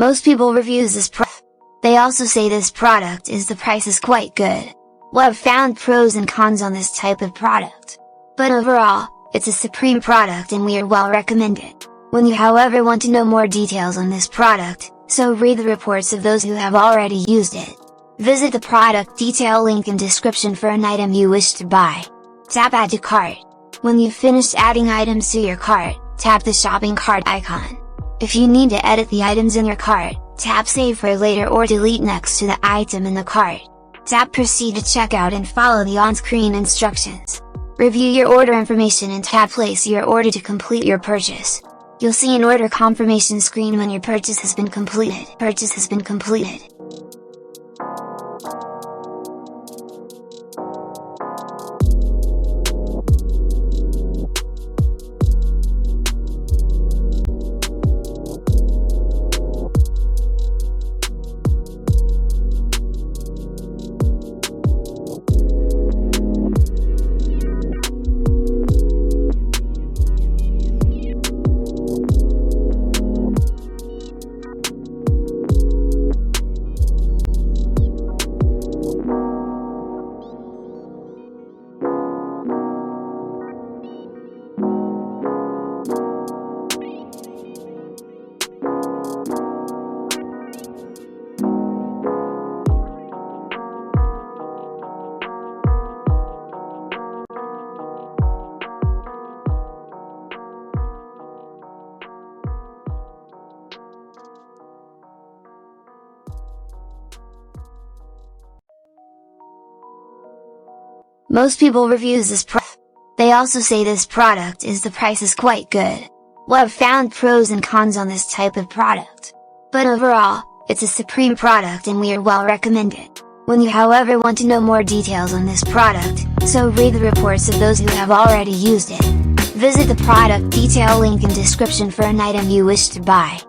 Most people reviews this product. They also say this product is the price is quite good. Well, I've found pros and cons on this type of product. But overall, it's a supreme product and we are well recommend it. When you however want to know more details on this product, so read the reports of those who have already used it. Visit the product detail link in description for an item you wish to buy. Tap add to cart. When you've finished adding items to your cart, tap the shopping cart icon. If you need to edit the items in your cart, tap save for later or delete next to the item in the cart. Tap proceed to checkout and follow the on-screen instructions. Review your order information and tap place your order to complete your purchase. You'll see an order confirmation screen when your purchase has been completed. Most people reviews this product. They also say this product is the price is quite good. Well, I've found pros and cons on this type of product. But overall, it's a supreme product and we are well recommend it. When you however want to know more details on this product, so read the reports of those who have already used it. Visit the product detail link in description for an item you wish to buy.